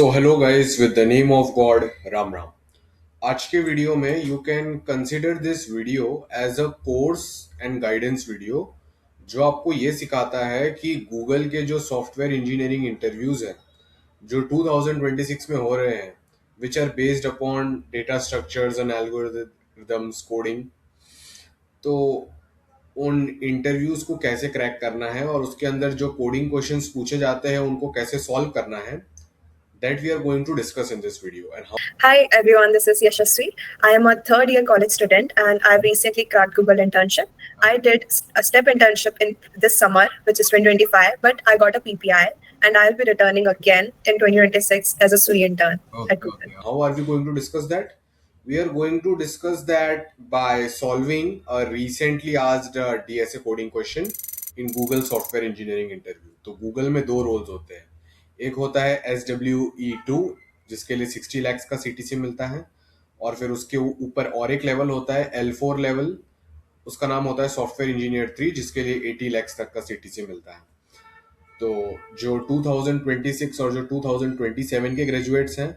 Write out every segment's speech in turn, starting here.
So hello guys with the name of God Ram Ram. आज के video में you can consider this video as a course and guidance video जो आपको ये सिखाता है कि गूगल के जो सॉफ्टवेयर इंजीनियरिंग इंटरव्यूज हैं जो 2026 में हो रहे हैं which are based upon data structures and algorithms coding. तो उन इंटरव्यूज को कैसे क्रैक करना है और उसके अंदर जो कोडिंग क्वेश्चंस पूछे जाते हैं उनको कैसे सॉल्व करना है, that we are going to discuss in this video and how. Hi everyone, this is Yashasvi. I am a third year college student and I've recently cracked Google internship. I did a step internship in this summer, which is 2025, but I got a PPI and I'll be returning again in 2026 as a SUI intern at Google. How are we going to discuss that? We are going to discuss that by solving a recently asked DSA coding question in Google Software Engineering Interview. तो Google में दो roles होते हैं, एक होता है SWE2 जिसके लिए 60 lakhs का CTC मिलता है, और फिर उसके ऊपर और एक लेवल होता है L4 लेवल, उसका नाम होता है सॉफ्टवेयर इंजीनियर 3 जिसके लिए 80 lakhs तक का CTC मिलता है। तो जो 2026 और जो 2027 के ग्रेजुएट्स हैं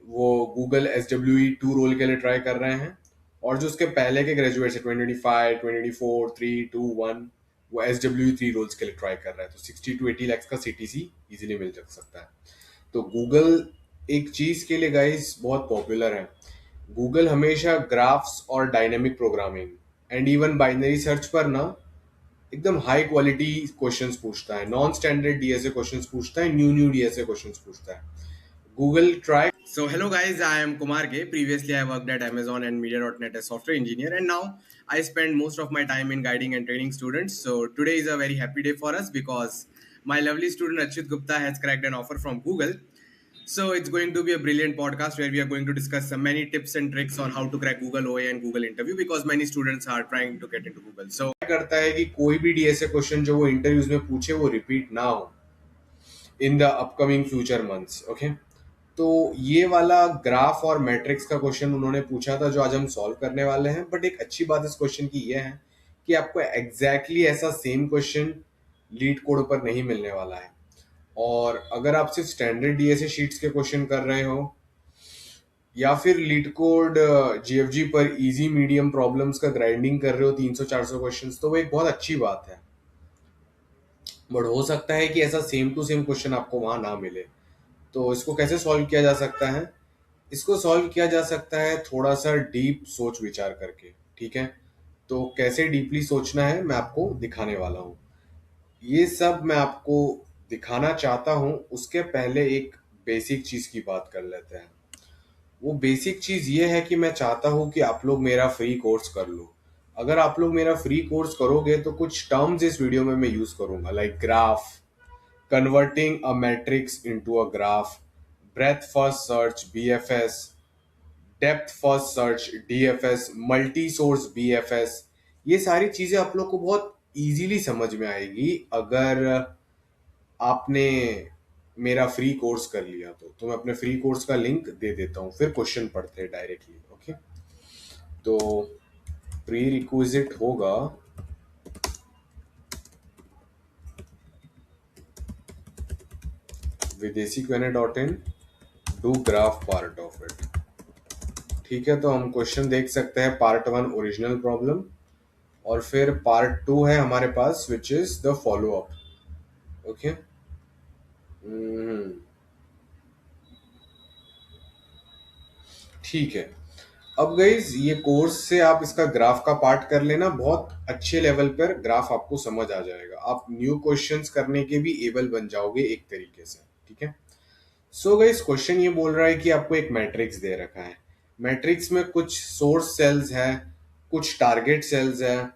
वो गूगल SWE2 रोल के लिए ट्राई कर रहे हैं, और जो उसके पहले के ग्रेजुएट्स हैं 2025, 2024, 3, 2, 1 वो SWE3 रोल्स के लिए ट्राई कर रहा है। तो 60 to 80 lakhs का CTC इजीली मिल सकता है। तो गूगल एक चीज के लिए गाइस बहुत पॉपुलर है। गूगल हमेशा ग्राफ्स और dynamic programming and even binary search पर ना एकदम हाई क्वालिटी क्वेश्चंस पूछता है, नॉन स्टैंडर्ड डीएसए क्वेश्चंस पूछता है, न्यू डीएसए क्वेश्चंस पूछता है। Google try. So hello guys, I am Kumar K. Previously I worked at Amazon and Media.net as software engineer, and now I spend most of my time in guiding and training students. So today is a very happy day for us because my lovely student Achut Gupta has cracked an offer from Google. So it's going to be a brilliant podcast where we are going to discuss some many tips and tricks on how to crack Google OA and Google interview because many students are trying to get into Google. So करता है कि कोई भी DSA question जो वो interviews में पूछे वो रिपीट ना हो in the upcoming future months. Okay, तो ये वाला ग्राफ और मैट्रिक्स का क्वेश्चन उन्होंने पूछा था जो आज हम सॉल्व करने वाले हैं। बट एक अच्छी बात इस क्वेश्चन की ये है कि आपको एग्जैक्टली ऐसा सेम क्वेश्चन लीड कोड पर नहीं मिलने वाला है, और अगर आप सिर्फ स्टैंडर्ड डीएसए शीट्स के क्वेश्चन कर रहे हो या फिर लीड कोड जीएफजी पर इजी मीडियम प्रॉब्लम्स का ग्राइंडिंग कर रहे हो 300-400 क्वेश्चंस, तो वो एक बहुत अच्छी बात है। बट हो सकता है कि ऐसा सेम टू सेम क्वेश्चन आपको वहां ना मिले। तो इसको कैसे सॉल्व किया जा सकता है? इसको सॉल्व किया जा सकता है थोड़ा सा डीप सोच विचार करके। ठीक है, तो कैसे डीपली सोचना है मैं आपको दिखाने वाला हूँ। ये सब मैं आपको दिखाना चाहता हूँ, उसके पहले एक बेसिक चीज की बात कर लेते हैं। वो बेसिक चीज ये है कि मैं चाहता हूँ कि आप लोग मेरा फ्री कोर्स कर लो। अगर आप लोग मेरा फ्री कोर्स करोगे तो कुछ टर्म्स इस वीडियो में मैं यूज करूंगा, like graph, converting a matrix into a graph, breadth first search BFS, depth first search DFS, multi source BFS। ये सारी चीजें आप लोग को बहुत इजीली समझ में आएगी अगर आपने मेरा फ्री कोर्स कर लिया। तो मैं अपने फ्री कोर्स का लिंक दे देता हूँ, फिर क्वेश्चन पढ़ते हैं डायरेक्टली। ओके, तो प्री रिक्विजिट होगा videsiqna.in, do graph part of it। ठीक है, तो हम क्वेश्चन देख सकते हैं पार्ट 1 ओरिजिनल प्रॉब्लम, और फिर पार्ट 2 है हमारे पास which is the follow up. Okay, ठीक है। अब गाइस ये कोर्स से आप इसका ग्राफ का पार्ट कर लेना, बहुत अच्छे लेवल पर ग्राफ आपको समझ आ जाएगा, आप न्यू क्वेश्चंस करने के भी एबल बन जाओगे एक तरीके से। ठीक है, सो गाइस क्वेश्चन ये बोल रहा है कि आपको एक मैट्रिक्स दे रखा है, मैट्रिक्स में कुछ सोर्स सेल्स है, कुछ टारगेट सेल्स है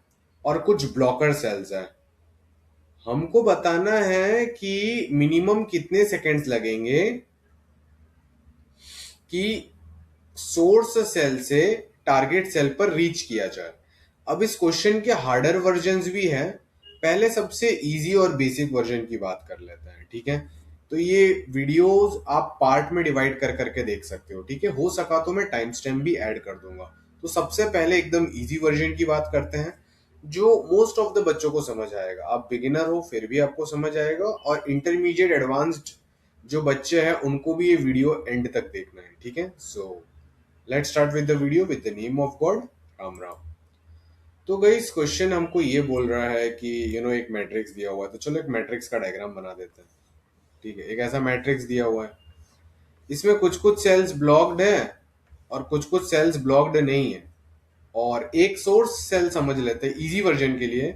और कुछ ब्लॉकर सेल्स है। हमको बताना है कि मिनिमम कितने सेकंड्स लगेंगे कि सोर्स सेल से टारगेट सेल पर रीच किया जाए। अब इस क्वेश्चन के हार्डर वर्जन्स भी हैं, पहले सबसे इजी और बेसिक वर्जन की बात कर लेते हैं। ठीक है, तो ये वीडियोस आप पार्ट में डिवाइड कर करके देख सकते हो। ठीक है, हो सका तो मैं टाइम स्टैम्प भी ऐड कर दूंगा। तो सबसे पहले एकदम इजी वर्जन की बात करते हैं जो मोस्ट ऑफ द बच्चों को समझ आएगा। आप बिगिनर हो फिर भी आपको समझ आएगा, और इंटरमीडिएट एडवांस्ड जो बच्चे हैं उनको भी ये वीडियो एंड तक देखना है, ठीक है। So let's start with the video with the name of God. Ram Ram. तो गाइस क्वेश्चन हमको ये बोल रहा है कि एक मैट्रिक्स दिया हुआ है, तो चलो एक मैट्रिक्स का डायग्राम बना देते हैं। ठीक है, एक ऐसा मैट्रिक्स दिया हुआ है, इसमें कुछ कुछ सेल्स ब्लॉक्ड है और कुछ कुछ सेल्स ब्लॉक्ड नहीं है। और एक सोर्स सेल समझ लेते हैं इजी वर्जन के लिए,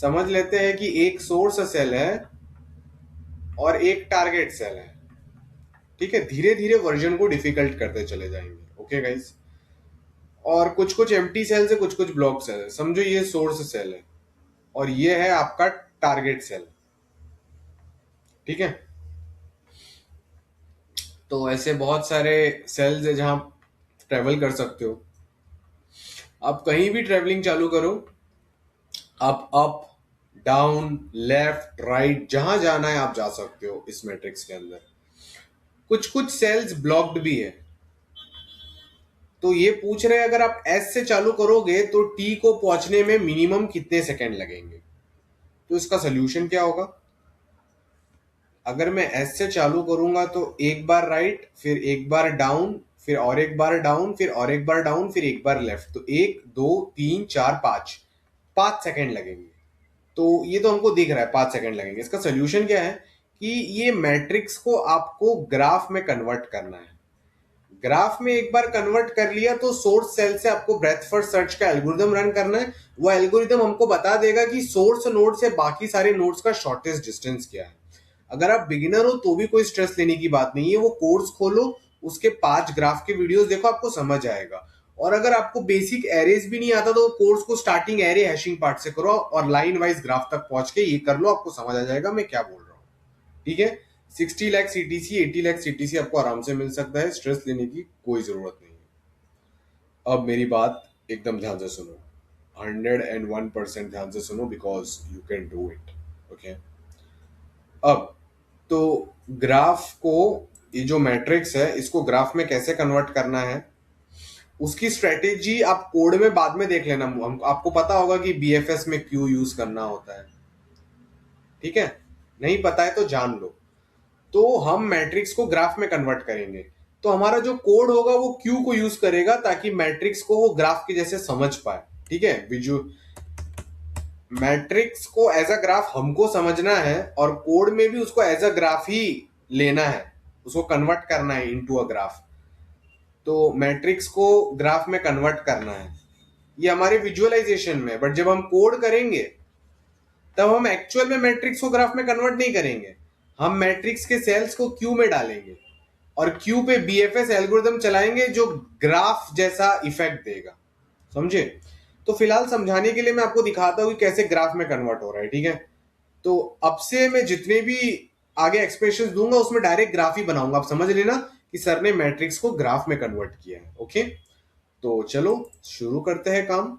समझ लेते हैं कि एक सोर्स सेल है और एक टारगेट सेल है। ठीक है, धीरे धीरे वर्जन को डिफिकल्ट करते चले जाएंगे। ओके गाइस, और कुछ कुछ एम्प्टी सेल्स है, कुछ कुछ ब्लॉक सेल है। समझो ये सोर्स सेल है और ये है आपका टारगेट सेल। ठीक है, तो ऐसे बहुत सारे सेल्स है जहां ट्रेवल कर सकते हो। आप कहीं भी ट्रेवलिंग चालू करो, आप अप डाउन लेफ्ट राइट जहां जाना है आप जा सकते हो इस मैट्रिक्स के अंदर। कुछ कुछ सेल्स ब्लॉक्ड भी है, तो ये पूछ रहे हैं अगर आप एस से चालू करोगे तो टी को पहुंचने में मिनिमम कितने सेकंड लगेंगे। तो इसका सोल्यूशन क्या होगा? अगर मैं एस से चालू करूंगा तो एक बार राइट, फिर एक बार डाउन, फिर और एक बार डाउन, फिर और एक बार डाउन, फिर एक बार लेफ्ट, तो 1 2 3 4 5 5 सेकंड लगेंगे। तो ये तो हमको दिख रहा है 5 सेकंड लगेंगे। इसका सोल्यूशन क्या है कि ये मैट्रिक्स को आपको ग्राफ में कन्वर्ट करना है। ग्राफ में एक बार कन्वर्ट कर लिया तो सोर्स सेल से आपको ब्रेथ फर्स्ट सर्च का एल्गोरिदम रन करना है। वो एल्गोरिदम हमको बता देगा कि सोर्स नोड से बाकी सारे नोड्स का शॉर्टेस्ट डिस्टेंस क्या है। अगर आप बिगिनर हो तो भी कोई स्ट्रेस लेने की बात नहीं है, वो कोर्स खोलो, उसके 5 ग्राफ के वीडियोस देखो, आपको समझ आएगा। और अगर आपको बेसिक एरेज भी नहीं आता तो कोर्स को स्टार्टिंग एरे हैशिंग पार्ट से करो और लाइन वाइज ग्राफ तक पहुंच के ये कर लो, आपको समझ आ जाएगा मैं क्या बोल रहा हूँ। ठीक है, 60 लाख सीटीसी 80 लाख सीटीसी आपको आराम से मिल सकता है, स्ट्रेस लेने की कोई जरूरत नहीं है। अब मेरी बात एकदम ध्यान से सुनो, 101% ध्यान से सुनो, because you can do it. Okay, अब तो ग्राफ को, ये जो मैट्रिक्स है इसको ग्राफ में कैसे कन्वर्ट करना है उसकी स्ट्रेटेजी आप कोड में बाद में देख लेना। आपको पता होगा कि बीएफएस में क्यू यूज करना होता है। ठीक है, नहीं पता है तो जान लो। तो हम मैट्रिक्स को ग्राफ में कन्वर्ट करेंगे, तो हमारा जो कोड होगा वो क्यू को यूज करेगा ताकि मैट्रिक्स को वो ग्राफ के जैसे समझ पाए। ठीक है, मैट्रिक्स को एज अ ग्राफ हमको समझना है और कोड में भी उसको एज अ ग्राफ ही लेना है, उसको कन्वर्ट करना है इनटू अ ग्राफ। तो मैट्रिक्स को ग्राफ में कन्वर्ट करना है, ये हमारे विजुअलाइजेशन में। बट जब हम कोड करेंगे तब हम एक्चुअल में मैट्रिक्स को ग्राफ में कन्वर्ट नहीं करेंगे, हम मैट्रिक्स के सेल्स को क्यू में डालेंगे और क्यू पे बीएफएस एल्गोरिथम चलाएंगे जो ग्राफ जैसा इफेक्ट देगा। समझे? तो फिलहाल समझाने के लिए मैं आपको दिखाता हूं कि कैसे ग्राफ में कन्वर्ट हो रहा है। ठीक है, तो अब से मैं जितने भी आगे एक्सप्रेशन दूंगा उसमें डायरेक्ट ग्राफ ही बनाऊंगा, आप समझ लेना कि सर ने मैट्रिक्स को ग्राफ में कन्वर्ट किया है। ओके, तो चलो शुरू करते हैं काम।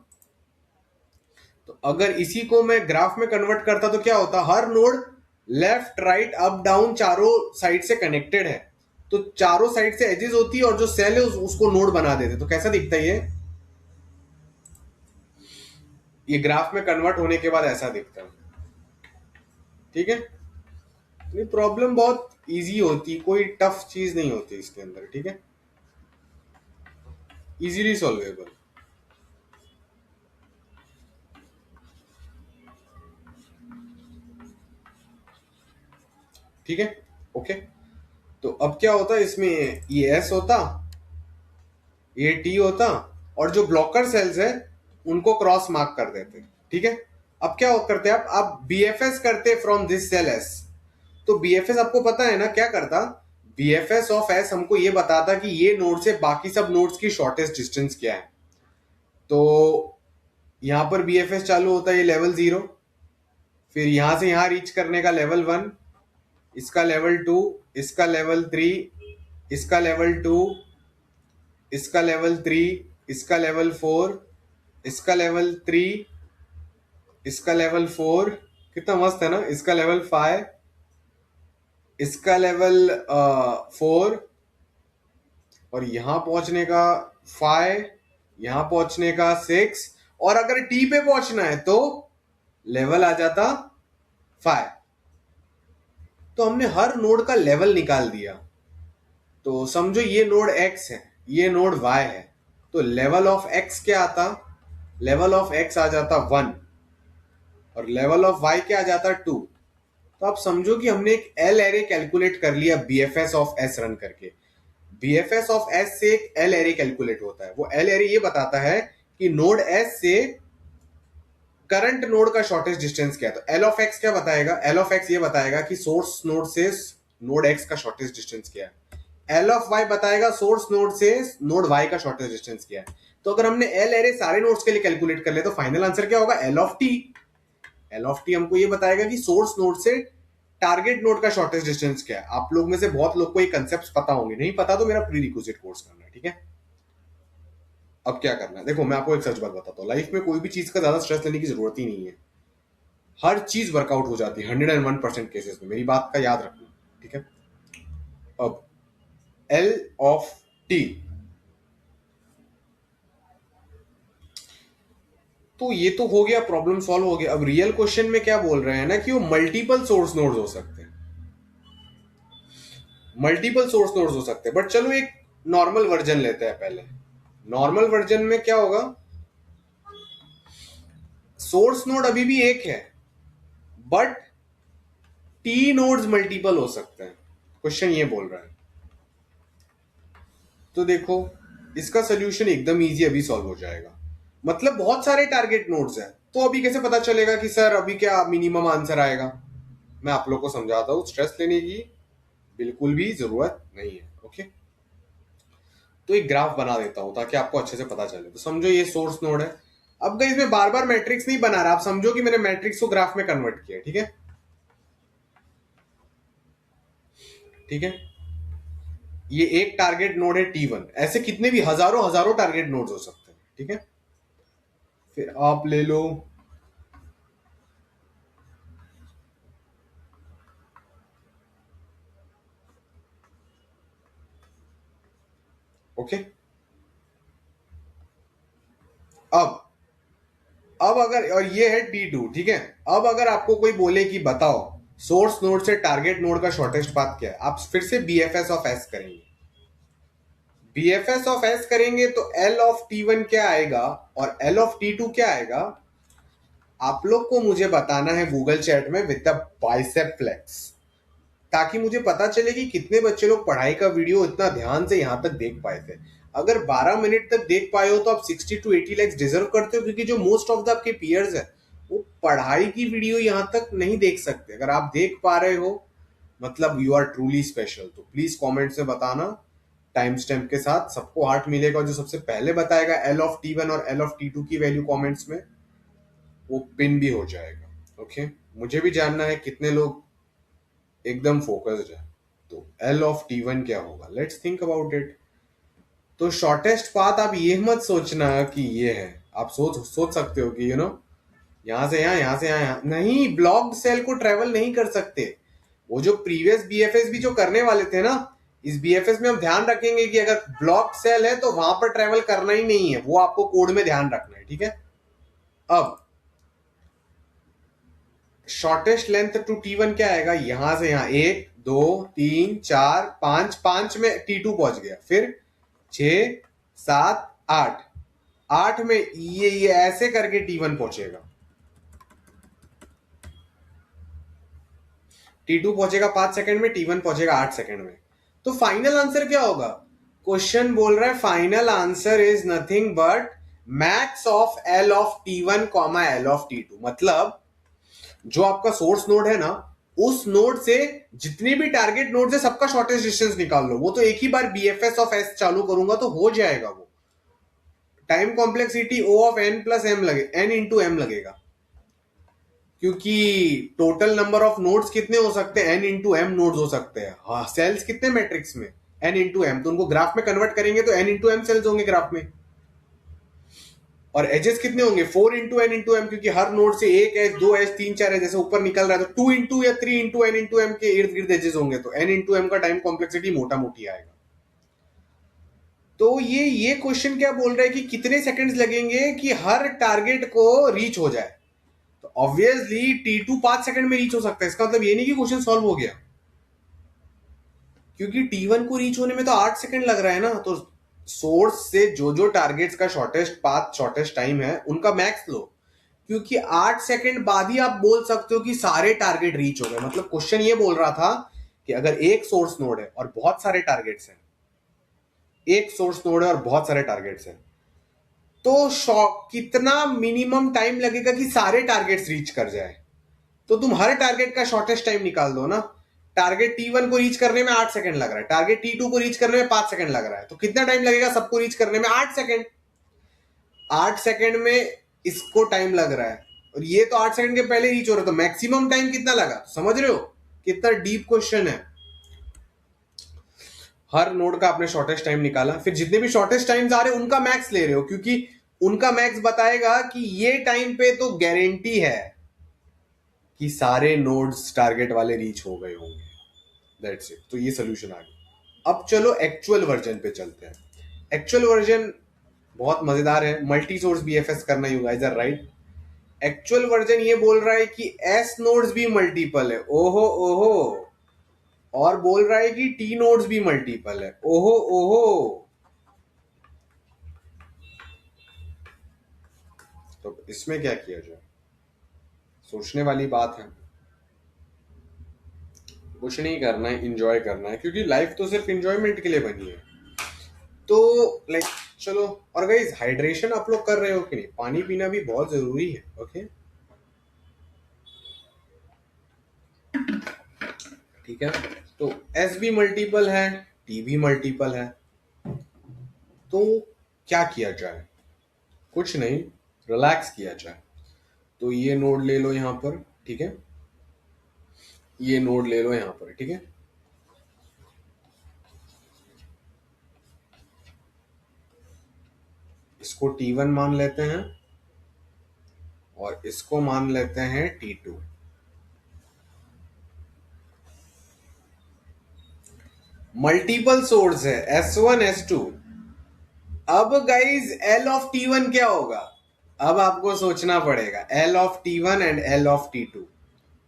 तो अगर इसी को मैं ग्राफ में कन्वर्ट करता तो क्या होता, हर node left right up down चारों साइड से कनेक्टेड है, तो चारों साइड से एजेस होती है और जो सेल है उसको नोड बना देते। तो कैसा दिखता है ये ग्राफ में कन्वर्ट होने के बाद ऐसा दिखता है। ठीक है, ये प्रॉब्लम बहुत इजी होती, कोई टफ चीज नहीं होती इसके अंदर। ठीक है, इजीली सॉल्वेबल। ठीक है, ओके। तो अब क्या होता है इसमें, ये एस होता, ये टी होता, और जो ब्लॉकर सेल्स है उनको क्रॉस मार्क कर देते। ठीक है, अब क्या करते हैं आप बीएफएस करते फ्रॉम दिस सेल एस। तो बीएफएस आपको पता है ना क्या करता, बीएफएस ऑफ एस हमको ये बताता कि ये नोड से बाकी सब नोड्स की शॉर्टेस्ट डिस्टेंस क्या है। तो यहां पर बीएफएस चालू होता है ये लेवल 0, फिर यहां से यहां रीच करने का लेवल 1, इसका लेवल 2, इसका लेवल 3, इसका लेवल 2, इसका लेवल 3, इसका लेवल 4, इसका लेवल 3, इसका लेवल 4, कितना मस्त है ना, इसका लेवल 5, इसका लेवल 4, और यहां पहुंचने का 5, यहां पहुंचने का 6, और अगर टी पे पहुंचना है तो लेवल आ जाता 5। तो हमने हर नोड का लेवल निकाल दिया। तो समझो ये नोड x है, ये नोड y है, तो लेवल ऑफ x क्या आता? लेवल ऑफ x आ जाता 1 और लेवल ऑफ y क्या आ जाता 2। तो आप समझो कि हमने एक एल एरे कैलकुलेट कर लिया बीएफएस ऑफ एस रन करके। बीएफएस ऑफ एस से एक एल एरे कैलकुलेट होता है। वो एल एरे ये बताता है कि नोड एस से करंट नोड का शॉर्टेस्ट डिस्टेंस क्या है। तो एल ऑफ एक्स क्या बताएगा? एल ऑफ एक्स ये बताएगा कि सोर्स नोड से नोड एक्स का शॉर्टेस्ट डिस्टेंस क्या है। एल ऑफ वाई बताएगा सोर्स नोड से नोड वाई का शॉर्टेस्ट डिस्टेंस क्या है। तो अगर हमने एल एरे सारे नोड्स के लिए कैलकुलेट कर ले तो फाइनल आंसर क्या होगा? L of T. L of T हमको ये बताएगा कि सोर्स नोड से टारगेट नोड का शॉर्टेस्ट डिस्टेंस क्या है। आप लोग में से बहुत लोग को ये कंसेप्ट पता होंगे, नहीं पता तो मेरा प्री रिक्विजिट कोर्स करना है, ठीक है। अब क्या करना है, देखो मैं आपको एक सच बात बताता हूँ, लाइफ में कोई भी चीज का ज्यादा स्ट्रेस लेने की जरूरत ही नहीं है। हर चीज वर्कआउट हो जाती है 101% केसेस में, मेरी बात का याद रखना, ठीक है। अब एल ऑफ टी, तो ये तो हो गया, प्रॉब्लम सॉल्व हो गया। अब रियल क्वेश्चन में क्या बोल रहे हैं ना कि वो मल्टीपल सोर्स नोड्स हो सकते हैं, मल्टीपल सोर्स नोड्स हो सकते हैं। बट चलो एक नॉर्मल वर्जन लेते हैं पहले। नॉर्मल वर्जन में क्या होगा? सोर्स नोड अभी भी एक है बट टी नोड्स मल्टीपल हो सकते हैं, क्वेश्चन ये बोल रहा है। तो देखो इसका सोल्यूशन एकदम इजी अभी सॉल्व हो जाएगा। मतलब बहुत सारे टारगेट नोड्स हैं, तो अभी कैसे पता चलेगा कि सर अभी क्या मिनिमम आंसर आएगा? मैं आप लोग को समझाता हूं, स्ट्रेस लेने की बिल्कुल भी जरूरत नहीं है, ओके। तो एक ग्राफ बना देता हूं ताकि आपको अच्छे से पता चले। तो समझो ये सोर्स नोड है। अब गाइस मैं बार बार मैट्रिक्स नहीं बना रहा, आप समझो कि मैंने मैट्रिक्स को ग्राफ में कन्वर्ट किया, ठीक है, ठीक है। ये एक टारगेट नोड है T1, ऐसे कितने भी हजारों हजारों टारगेट नोड्स हो सकते हैं, ठीक है। फिर आप ले लो ओके। अब अगर, और ये है T2, ठीक है। अब अगर आपको कोई बोले कि बताओ सोर्स नोड से टारगेट नोड का शॉर्टेस्ट पाथ क्या है, आप फिर से बीएफएस ऑफ एस करेंगे। बीएफएस ऑफ एस करेंगे तो एल ऑफ T1 क्या आएगा और एल ऑफ T2 क्या आएगा, आप लोग को मुझे बताना है गूगल चैट में विद द बाइसेप फ्लेक्स, ताकि मुझे पता चले कि कितने बच्चे लोग पढ़ाई का वीडियो इतना ध्यान से यहां तक देख पाए थे। अगर 12 मिनट तक देख पाए हो तो आप 60 to 80 लाइक्स डिजर्व करते हो, क्योंकि जो मोस्ट ऑफ द आपके पीयर्स है वो पढ़ाई की वीडियो यहां तक नहीं देख सकते। अगर आप देख पा रहे हो मतलब यू आर ट्रूली स्पेशल। तो प्लीज कमेंट्स में बताना टाइम स्टैम्प के साथ, सबको हार्ट मिलेगा। जो सबसे पहले बताएगा एल ऑफ T1 और एल ऑफ T2 की वैल्यू कमेंट्स में, वो पिन भी हो जाएगा, ओके। मुझे भी जानना है कितने लोग एकदम फोकस्ड है। तो एल ऑफ T1 क्या होगा, लेट्स थिंक अबाउट इट। तो शॉर्टेस्ट पाथ आप ये मत सोचना कि ये है, आप सोच सकते हो कि यहां से यहां, यहां से यहां, नहीं, ब्लॉक्ड सेल को ट्रेवल नहीं कर सकते। वो जो प्रीवियस बीएफएस भी जो करने वाले थे ना, इस बीएफएस में हम ध्यान रखेंगे कि अगर ब्लॉक्ड सेल है तो वहां पर ट्रेवल करना ही नहीं है, वो आपको कोड में ध्यान रखना है, ठीक है। अब शॉर्टेस्ट लेंथ टू T1 क्या आएगा, यहां से यहां 1 2 3 4 5, 5 में T2 पहुंच गया, फिर 6 7 8, 8 में ये ऐसे करके T1 पहुंचेगा। T2 पहुंचेगा 5 सेकंड में, T1 पहुंचेगा 8 सेकंड में। तो फाइनल आंसर क्या होगा? क्वेश्चन बोल रहा है final answer is nothing but max of L of T1 comma L of T2। मतलब जो आपका सोर्स नोड है ना, उस नोड से जितने भी टारगेट नोड है सबका शॉर्टेस्ट डिस्टेंस निकाल लो। वो तो एक ही बार बीएफएस ऑफ एस चालू करूंगा तो हो जाएगा। वो time complexity O of n plus m लगे, n इंटू m लगेगा, क्योंकि टोटल नंबर ऑफ नोड्स कितने हो सकते हैं, n इंटू m नोड्स हो सकते हैं। हाँ, सेल्स कितने मैट्रिक्स में, n इंटू m, तो उनको ग्राफ में कन्वर्ट करेंगे तो n इंटू m सेल्स होंगे ग्राफ में। और एजेस कितने होंगे, 4 इंटू एन इंटू एम, क्योंकि हर नोड से 1 एज 2 एज 3 4 एज जैसे ऊपर निकल रहा है, तो 2 इंटू या 3 इंटू एन इंटू एम के इर्द गिर्द एजेस होंगे, तो एन इंटू एम का टाइम कॉम्प्लेक्सिटी मोटा मोटी आएगा। तो ये क्वेश्चन क्या बोल रहा है कि कितने सेकंड्स लगेंगे कि हर टारगेट को रीच हो जाए। तो ऑब्वियसली T2 5 सेकंड में रीच हो सकता है, इसका मतलब ये नहीं कि क्वेश्चन सॉल्व हो गया। क्योंकि T1 को रीच होने में तो 8 सेकंड लग रहा है ना, तो सोर्स से जो जो टारगेट्स का शॉर्टेस्ट पाथ शॉर्टेस्ट टाइम है उनका मैक्स लो, क्योंकि 8 सेकंड बाद ही आप बोल सकते हो कि सारे टारगेट रीच हो गए। मतलब क्वेश्चन ये बोल रहा था कि अगर एक सोर्स नोड है और बहुत सारे टारगेट्स हैं, एक सोर्स नोड है और बहुत सारे टारगेट्स हैं, तो कितना मिनिमम टाइम लगेगा कि सारे टारगेट्स रीच कर जाए। तो तुम हर टारगेट का शॉर्टेस्ट टाइम निकाल दो ना। टारगेट T1 को रीच करने में 8 सेकंड लग रहा है, टारगेट T2 को रीच करने में 5 सेकंड लग रहा है, तो कितना टाइम लगेगा सबको रीच करने में? 8 सेकंड। 8 सेकंड में इसको टाइम लग रहा है और ये तो 8 सेकंड के पहले रीच हो रहा है, तो मैक्सिमम टाइम कितना लगा? समझ रहे हो कितना डीप क्वेश्चन है। हर नोड का आपने शॉर्टेस्ट टाइम निकाला, फिर जितने भी शॉर्टेस्ट टाइम्स आ रहे हैं उनका मैक्स ले रहे हो, क्योंकि उनका मैक्स बताएगा कि ये टाइम पे तो गारंटी है कि सारे नोड्स टारगेट वाले रीच हो गए होंगे। That's it. तो ये सोल्यूशन आ गया। अब चलो एक्चुअल वर्जन पे चलते हैं। एक्चुअल वर्जन बहुत मजेदार है। मल्टी सोर्स बीएफएस करना, you guys are right. Actual version ये बोल रहा है कि एस नोड्स भी मल्टीपल है, ओहो ओहो, और बोल रहा है कि टी नोड्स भी मल्टीपल है, ओहो ओहो। तो इसमें क्या किया जाए? सोचने वाली बात है। कुछ नहीं करना है, इंजॉय करना है, क्योंकि लाइफ तो सिर्फ इंजॉयमेंट के लिए बनी है। तो लाइक चलो। और गाइस, हाइड्रेशन आप लोग कर रहे हो कि नहीं? पानी पीना भी बहुत जरूरी है। ओके, ठीक है। तो एस भी मल्टीपल है, टी भी मल्टीपल है, तो क्या किया जाए? कुछ नहीं, रिलैक्स किया जाए। तो ये नोड ले लो यहां पर, ठीक है। ये नोड ले लो यहां पर, ठीक है। इसको T1 मान लेते हैं और इसको मान लेते हैं T2। मल्टीपल सोर्स है S1 S2। अब गाइज L ऑफ T1 क्या होगा? अब आपको सोचना पड़ेगा L of T1 and L of T2।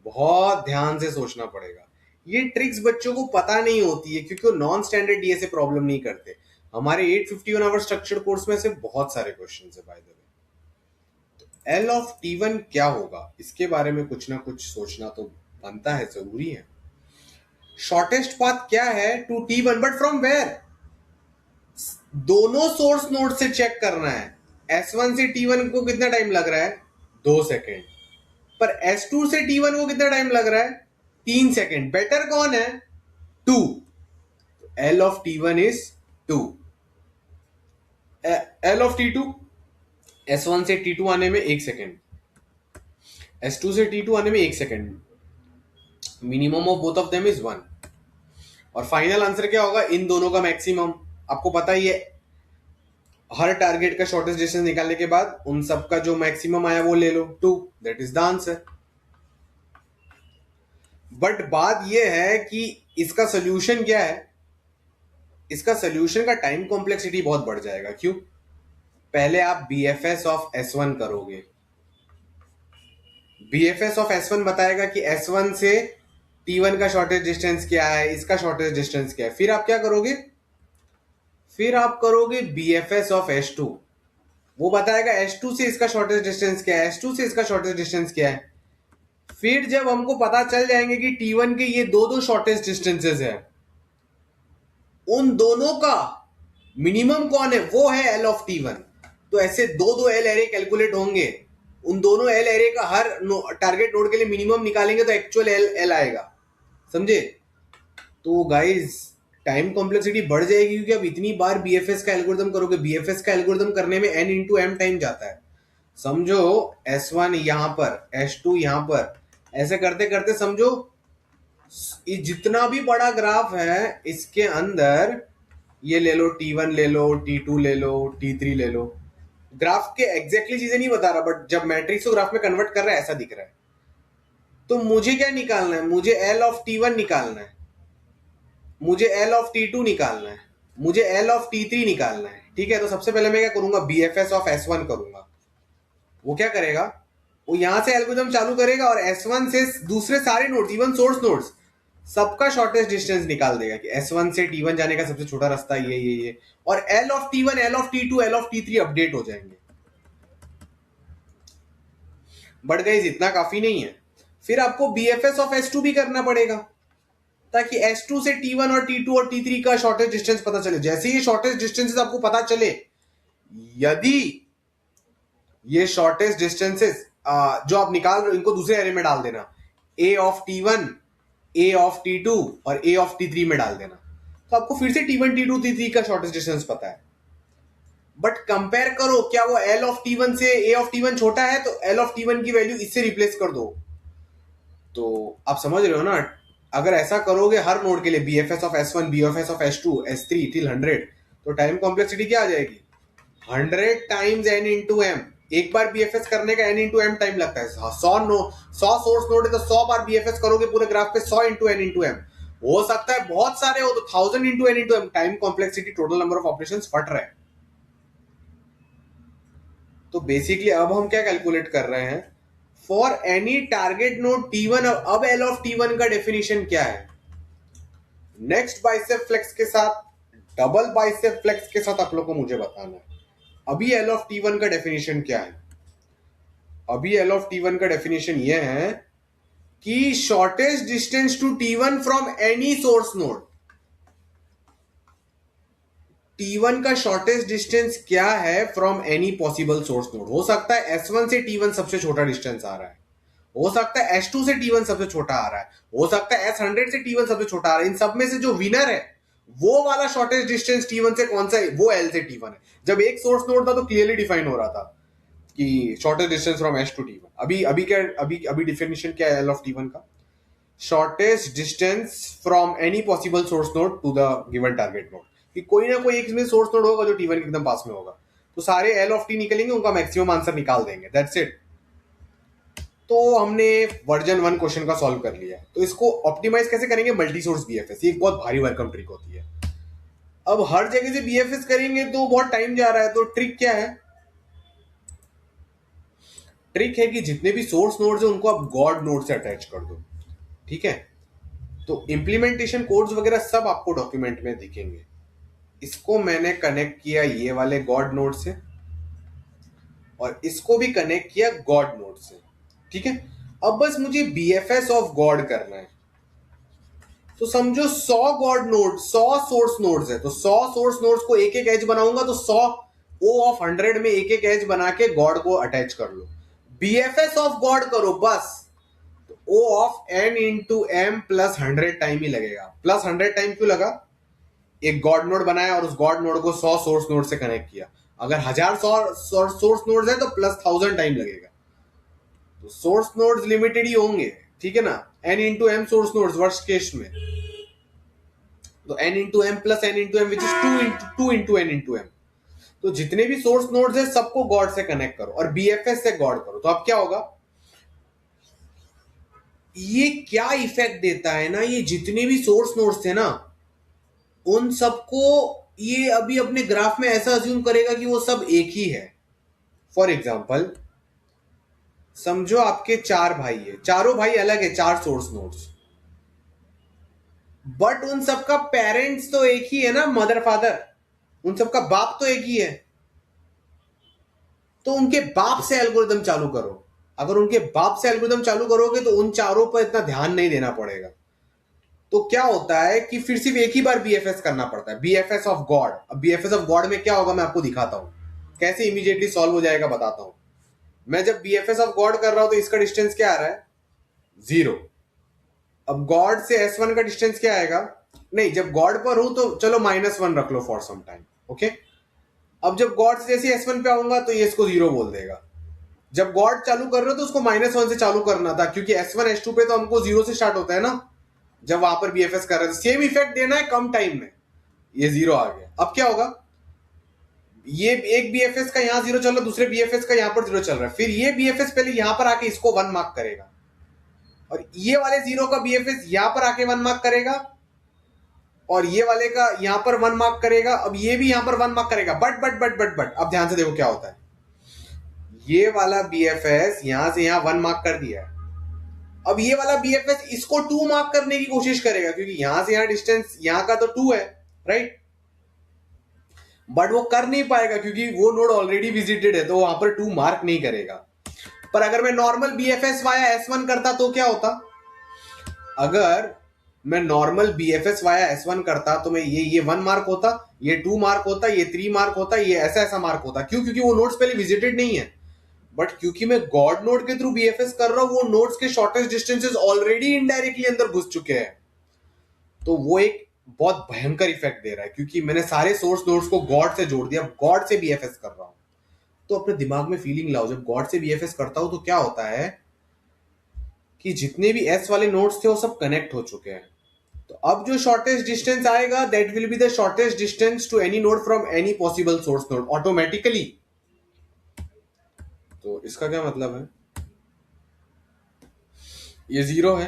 बहुत ध्यान से सोचना पड़ेगा। ये ट्रिक्स बच्चों को पता नहीं होती है क्योंकि वो नॉन स्टैंडर्ड डीए से प्रॉब्लम नहीं करते। हमारे 851 आवर स्ट्रक्चर्ड कोर्स में से बहुत सारे क्वेश्चन है by the way. L of T1 क्या होगा, इसके बारे में कुछ ना कुछ सोचना तो बनता है, जरूरी है। शॉर्टेस्ट पाथ क्या है to T1, but from where? दोनों सोर्स नोड से चेक करना है। S1 से T1 को कितना टाइम लग रहा है? 2 सेकेंड। पर S2 से T1 को कितना टाइम लग रहा है? 3 सेकेंड। बेटर कौन है? 2। L of T1 is 2। L of T2, S1 से T2 आने में 1 सेकेंड, S2 से T2 आने में 1 second. Minimum of both of them is 1। और फाइनल आंसर क्या होगा? इन दोनों का मैक्सिमम। आपको पता ही है, हर टारगेट का शॉर्टेस्ट डिस्टेंस निकालने के बाद उन सब का जो मैक्सिमम आया वो ले लो, 2। That is the answer. But बात यह है कि इसका सोल्यूशन क्या है? इसका सोल्यूशन का टाइम कॉम्प्लेक्सिटी बहुत बढ़ जाएगा। क्यों? पहले आप BFS ऑफ S1 करोगे। BFS ऑफ S1 बताएगा कि S1 से T1 का शॉर्टेस्ट डिस्टेंस क्या है, इसका शॉर्टेस्ट डिस्टेंस क्या है। फिर आप क्या करोगे? फिर आप करोगे BFS ऑफ S2। वो बताएगा S2 से इसका शॉर्टेस्ट डिस्टेंस क्या है, S2 से इसका शॉर्टेस्ट डिस्टेंस क्या है। फिर जब हमको पता चल जाएंगे कि T1 के ये दो दो शॉर्टेस्ट डिस्टेंसेस है, उन दोनों का मिनिमम कौन है? वो है L ऑफ T1। तो ऐसे दो दो L एरे कैलकुलेट होंगे, उन दोनों L एरे का हर टारगेट नोड के लिए मिनिमम निकालेंगे तो एक्चुअल L आएगा। समझे? तो गाइज, टाइम कॉम्प्लेक्सिटी बढ़ जाएगी क्योंकि अब इतनी बार BFS का एल्गोरिथम करोगे। BFS का एल्गोरिथम करने में n इंटू m टाइम जाता है। समझो, S1 यहां पर, S2 यहां पर, ऐसे करते करते समझो जितना भी बड़ा ग्राफ है इसके अंदर ये ले लो, T1 ले लो, T2 ले लो, T3 ले लो। ग्राफ के एग्जैक्टली चीजें नहीं बता रहा, बट जब मैट्रिक्स को ग्राफ में कन्वर्ट कर रहा है ऐसा दिख रहा है। तो मुझे क्या निकालना है? मुझे L ऑफ T1 निकालना है, मुझे L ऑफ T2 निकालना है, मुझे L ऑफ T3 निकालना है। ठीक है, तो सबसे पहले मैं क्या करूंगा? BFS ऑफ S1 करूंगा। वो क्या करेगा? वो यहां से एल्गोरिथम चालू करेगा और S1 से दूसरे सारे नोड्स, इवन सोर्स नोड्स, सबका शॉर्टेस्ट डिस्टेंस निकाल देगा कि S1 से T1 जाने का सबसे छोटा रास्ता ये और L of T1, L of T2, L of T3 update हो जाएंगे। बट गाइस इतना काफी नहीं है, फिर आपको BFS ऑफ S2 भी करना पड़ेगा ताकि S2 से T1 और T2 और T3 का शॉर्टेस्ट डिस्टेंस पता चले। जैसे ये शॉर्टेस्ट डिस्टेंसेस आपको पता चले, यदि ये शॉर्टेस्ट डिस्टेंसेस जो आप निकाल रहे हो इनको दूसरे एरे में डाल देना, A of T1, A of T2 और A ऑफ T3 में डाल देना, तो आपको फिर से T1, T2, T3 का शॉर्टेस्ट डिस्टेंस पता है। बट कंपेयर करो, क्या वो L ऑफ T1 से A ऑफ T1 छोटा है, तो L ऑफ T1 की वैल्यू इससे रिप्लेस कर दो। तो आप समझ रहे हो ना, अगर ऐसा करोगे हर नोड के लिए BFS of S1, BFS of S2, S3 till 100, तो टाइम कॉम्प्लेक्सिटी क्या आ जाएगी? 100 टाइम्स n इंटू एम। एक बार BFS करने का n इंटू एम टाइम लगता है। 100 सोर्स नोड है तो 100 बार BFS करोगे पूरे ग्राफ पे, 100 इंटू n इंटू एम। हो सकता है बहुत सारे हो तो 1000 into n into M. Time complexity, total number of operation फट रहा है। तो बेसिकली अब हम क्या कैलकुलेट कर रहे हैं, for any target node T1। अब L ऑफ T1 का डेफिनेशन क्या है? नेक्स्ट बाइसेप फ्लेक्स के साथ, डबल बाइसेप फ्लेक्स के साथ आप लोग को मुझे बताना है। अभी L ऑफ T1 का डेफिनेशन क्या है? अभी L ऑफ T1 का डेफिनेशन ये है कि shortest distance to T1 from any source node. T1 का शॉर्टेस्ट डिस्टेंस क्या है from any possible source node? हो सकता है S1 से T1 सबसे छोटा डिस्टेंस आ रहा है, हो सकता है S2 से T1 सबसे छोटा आ रहा है, हो सकता है S100 से T1 सबसे छोटा आ रहा है। इन सब में से जो विनर है वो वाला शॉर्टेस्ट डिस्टेंस T1 से कौन सा है, वो L से T1 है। जब एक सोर्स नोड था तो क्लियरली डिफाइन हो रहा था कि shortest distance from S to T1। अभी अभी क्या, अभी डिफिनेशन क्या है L ऑफ T1 का? Shortest distance from any possible source node to the given target node. कि कोई ना कोई एक इसमें सोर्स नोड होगा जो T1 के एकदम पास में होगा, तो सारे L ऑफ T निकलेंगे, उनका मैक्सिमम आंसर निकाल देंगे, दैट्स इट। तो हमने वर्जन 1 क्वेश्चन का सॉल्व कर लिया। तो इसको ऑप्टिमाइज कैसे करेंगे? मल्टी सोर्स BFS, ये एक बहुत भारी वर्कम ट्रिक होती है। अब हर जगह से BFS करेंगे तो बहुत टाइम जा रहा है, तो ट्रिक क्या है? ट्रिक है कि जितने भी सोर्स नोड्स है उनको आप गॉड नोड से अटैच कर दो, ठीक है? तो इम्प्लीमेंटेशन कोड्स वगैरह सब आपको डॉक्यूमेंट में दिखेंगे। इसको मैंने कनेक्ट किया ये वाले गॉड नोड से, और इसको भी कनेक्ट किया गॉड नोड से, ठीक है? अब बस मुझे BFS ऑफ गॉड करना है। तो समझो 100 गॉड नोड, 100 सोर्स नोड्स है, तो 100 सोर्स नोड्स को एक एक एज बनाऊंगा, तो 100 O ऑफ 100 में एक एक एज बना के गॉड को अटैच कर लो। BFS ऑफ गॉड करो बस, तो O of n into M plus 100 time ही लगेगा। प्लस 100 टाइम क्यों लगा? एक गॉड नोड बनाया और उस गॉड नोड को 100 सोर्स नोड से कनेक्ट किया। अगर 1000 सोर्स नोड्स है तो प्लस 1000 टाइम लगेगा। तो सोर्स नोड्स लिमिटेड ही होंगे, ठीक है ना? n into M source nodes worst case में, तो n into M plus n into M which is 2 into n into M. तो जितने भी सोर्स नोड्स है सबको गॉड से कनेक्ट करो और BFS से गॉड करो। तो अब क्या होगा, ये क्या इफेक्ट देता है ना, ये जितने भी सोर्स नोड्स थे ना उन सबको ये अभी अपने ग्राफ में ऐसा अज्यूम करेगा कि वो सब एक ही है। फॉर एग्जाम्पल समझो आपके 4 भाई है, चारों भाई अलग है, 4 सोर्स नोड्स, बट उन सबका पेरेंट्स तो एक ही है ना, मदर फादर, उन सबका बाप तो एक ही है। तो उनके बाप से एल्गोरिदम चालू करो। अगर उनके बाप से एल्गोरिदम चालू करोगे तो उन चारों पर इतना ध्यान नहीं देना पड़ेगा। तो क्या होता है कि फिर सिर्फ एक ही बार BFS करना पड़ता है, BFS ऑफ गॉड। अब BFS ऑफ गॉड में क्या होगा मैं आपको दिखाता हूं, कैसे इमीडिएटली सॉल्व हो जाएगा बताता हूं। मैं जब BFS ऑफ गॉड कर रहा हूं तो इसका डिस्टेंस क्या आ रहा है? 0। अब गॉड से S1 का डिस्टेंस क्या आएगा? नहीं, जब गॉड पर हूं तो चलो -1 रख लो फॉर सम टाइम, ओके? अब जब गॉड से जैसे S1 पे आऊंगा तो ये इसको 0 बोल देगा। जब गॉड चालू कर रहे हो तो उसको -1 से चालू करना था, क्योंकि S1 S2 पे तो हमको 0 से स्टार्ट होता है ना, जब वहां पर BFS कर रहे थे। सेम इफेक्ट देना है कम टाइम में, ये 0 आ गया। अब क्या होगा, ये एक BFS का यहाँ 0 चल रहा है, दूसरे BFS का यहाँ पर 0 चल रहा है, फिर ये BFS पहले यहां पर आके इसको 1 मार्क करेगा, और ये वाले 0 का BFS यहां पर आके 1 मार्क करेगा, और ये वाले का यहां पर 1 मार्क करेगा। अब ये भी यहां पर 1 मार्क करेगा। बट अब ध्यान से देखो क्या होता है, ये वाला BFS यहां से यहां 1 मार्क कर दिया है, अब ये वाला BFS इसको 2 मार्क करने की कोशिश करेगा, क्योंकि यहां से यहां डिस्टेंस यहां का तो 2 है, राइट। बट वो कर नहीं पाएगा क्योंकि वो नोड ऑलरेडी विजिटेड है, तो वहां पर 2 मार्क नहीं करेगा। पर अगर मैं नॉर्मल BFS वाया S1 करता तो क्या होता? अगर मैं नॉर्मल BFS वाया S1 करता तो मैं ये 1 मार्क होता, ये 2 मार्क होता, ये 3 मार्क होता, ये ऐसा ऐसा मार्क होता। क्यों? क्योंकि वो नोड्स पहले विजिटेड नहीं है। बट क्योंकि मैं गॉड नोड के थ्रू BFS कर रहा हूं, वो नोड्स के शॉर्टेस्ट डिस्टेंसेस ऑलरेडी इनडायरेक्टली अंदर घुस चुके हैं। तो वो एक बहुत भयंकर इफेक्ट दे रहा है, क्योंकि मैंने सारे सोर्स नोड्स को गॉड से जोड़ दिया, गॉड से BFS कर रहा हूं। तो अपने दिमाग में फीलिंग लाओ, जब गॉड से BFS करता हूं तो क्या होता है कि जितने भी S वाले नोड्स थे वो सब कनेक्ट हो चुके हैं। तो अब जो शॉर्टेस्ट डिस्टेंस आएगा that will be the shortest distance to any node from any possible source node automatically. तो इसका क्या मतलब है? ये 0 है,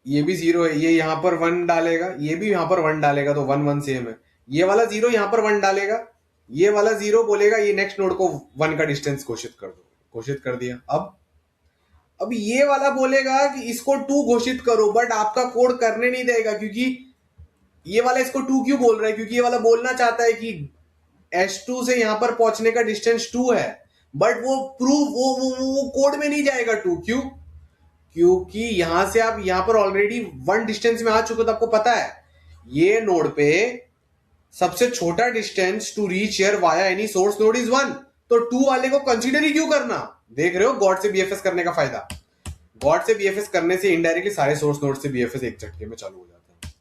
ये भी 0 है, ये यहां पर 1 डालेगा, ये भी यहां पर 1 डालेगा, तो 1 1 सेम है। ये वाला 0 यहां पर 1 डालेगा, ये वाला 0 बोलेगा ये नेक्स्ट नोड को 1 का डिस्टेंस घोषित कर दो। घोषित कर दिया। अब ये वाला बोलेगा कि इसको 2 घोषित करो, बट आपका कोड करने नहीं देगा, क्योंकि ये वाला इसको 2 क्यों बोल रहा है? क्योंकि ये वाला बोलना चाहता है कि S2 से यहां पर पहुंचने का डिस्टेंस 2 है, बट वो प्रूफ वो कोड में नहीं जाएगा 2। क्यों? क्योंकि यहां से आप यहां पर ऑलरेडी 1 डिस्टेंस में आ चुके हो, तो आपको पता है ये नोड पे सबसे छोटा distance to reach here via any source node is 1। तो 2 वाले को कंसीडर ही क्यों करना? देख रहे हो गॉड से BFS करने का फायदा। गॉड से BFS करने से इनडायरेक्टली सारे सोर्स नोड से BFS एक झटके में चालू हो जाता है।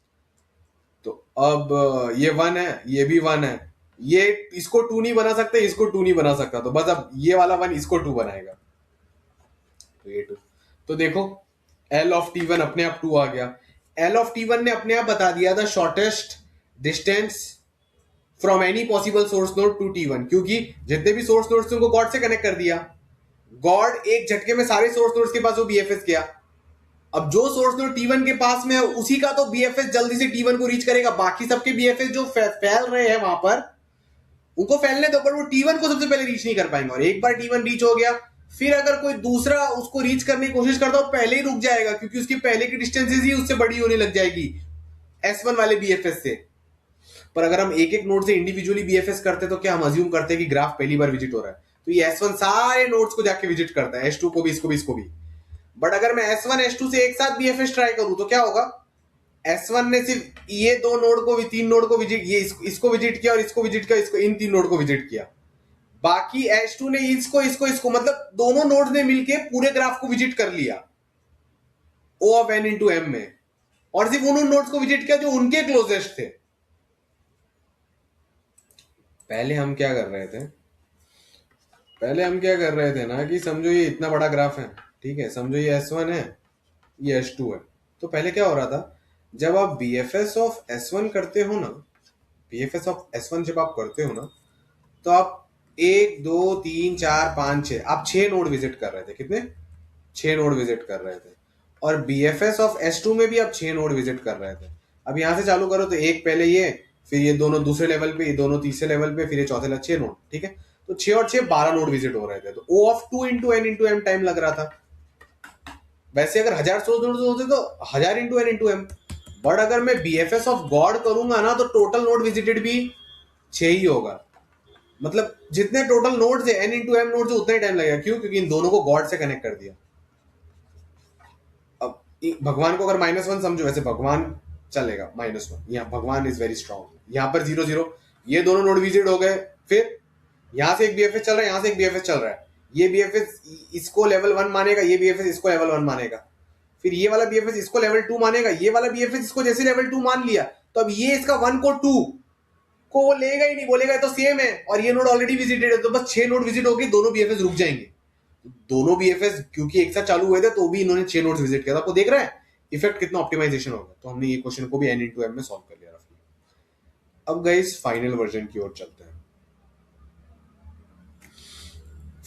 तो अब ये 1 है, ये भी 1 है, ये इसको 2 नहीं बना सकते, इसको 2 नहीं बना सकता, तो बस अब ये वाला 1 इसको 2 बनाएगा, तो ये 2। तो देखो L ऑफ T1 अपने आप 2 आ गया। L ऑफ T1 ने अपने आप बता दिया the shortest distance from any possible source node to T1, क्योंकि जितने भी सोर्स नोड्स थे उनको गॉड से कनेक्ट कर दिया। गॉड एक झटके में सारे सोर्स नोड्स के पास वो BFS किया। अब जो सोर्स नोड T1 के पास में है उसी का तो BFS जल्दी से T1 को रीच करेगा। बाकी सबके BFS जो फैल रहे हैं वहां पर, उनको फैलने दो, पर वो T1 को सबसे पहले रीच नहीं कर पाएंगे। और एक बार T1 रीच हो गया, फिर अगर कोई दूसरा उसको रीच करने की कोशिश करता हो पहले ही रुक जाएगा, क्योंकि उसकी पहले की डिस्टेंसेज ही उससे बड़ी होने लग जाएगी S1 वाले BFS से। पर अगर हम एक एक नोड से इंडिविजुअली BFS करते तो क्या हम अज्यूम करते हैं कि ग्राफ पहली बार विजिट हो रहा है, तो ये S1 सारे नोड्स को जाके विजिट करता है, S2 को भी, इसको भी, इसको भी। बट अगर मैं S1 S2 से एक साथ BFS ट्राई करूं तो क्या होगा? S1 ने सिर्फ ये 2 नोड को, 3 नोड को विजिट, ये इसको विजिट किया और इसको विजिट किया, इसको, इन 3 नोड को विजिट किया। बाकी S2 ने इसको इसको इसको, मतलब दोनों नोड्स ने मिलके पूरे ग्राफ को विजिट कर लिया O of n into M में, और सिर्फ उन नोड्स को विजिट किया जो उनके क्लोजेस्ट थे। पहले हम क्या कर रहे थे? पहले हम क्या कर रहे थे ना कि समझो ये इतना बड़ा ग्राफ है, ठीक है, समझो ये S1 है, ये S2 है। तो पहले क्या हो रहा था, जब आप BFS ऑफ S1 करते हो ना, BFS ऑफ S1 जब आप करते हो ना, तो आप 1 2 3 4 5 6, आप 6 नोड विजिट कर रहे थे। कितने? 6 नोड विजिट कर रहे थे। और BFS ऑफ S2 में भी आप 6 नोड विजिट कर रहे थे। अब यहां से चालू करो तो एक पहले ये, फिर ये दोनों दूसरे लेवल पे, ये दोनों तीसरे लेवल पे, फिर ये चौथे लेवल, 6 नोड, ठीक है। तो 6 और 6 12 नोड विजिट हो रहे थे। तो O of 2 into N into M time लग रहा था। वैसे अगर 1000 सोर्स नोड होते तो 1000 into N into M। But अगर मैं BFS ऑफ गॉड करूंगा ना, तो टोटल नोड विजिटेड भी 6 ही होगा। मतलब जितने टोटल नोड्स है N इंटू M नोड्स, उतना ही टाइम लगेगा। क्यों? क्योंकि इन दोनों को गॉड से कनेक्ट कर दिया। अब भगवान को अगर -1 समझो, वैसे भगवान चलेगा -1, यहाँ भगवान इज वेरी स्ट्रॉन्ग। यहाँ पर 0 0, ये दोनों नोड विजिट हो गए। फिर यहाँ से एक BFS चल रहा है, यहाँ से एक BFS चल रहा है। ये BFS इसको लेवल 1 मानेगा, ये BFS इसको लेवल 1 मानेगा। फिर ये वाला BFS इसको लेवल 2 मानेगा, ये वाला BFS इसको जैसे लेवल 2 मान लिया, तो अब ये इसका 1 को 2 को वो लेगा ही नहीं, बोलेगा तो सेम है, और ये नोड ऑलरेडी विजिटेड है, तो बस 6 नोड विजिट होगी, दोनों BFS रुक जाएंगे। दोनों BFS क्योंकि एक साथ चालू हुए थे, तो भी इन्होंने 6 नोड्स विजिट किया था। आपको देख रहा है इफेक्ट कितना ऑप्टिमाइजेशन होगा। तो हमने ये क्वेश्चन को भी N इंटू M में सॉल्व कर लिया रफली। अब गाइस फाइनल वर्जन की ओर चलते हैं।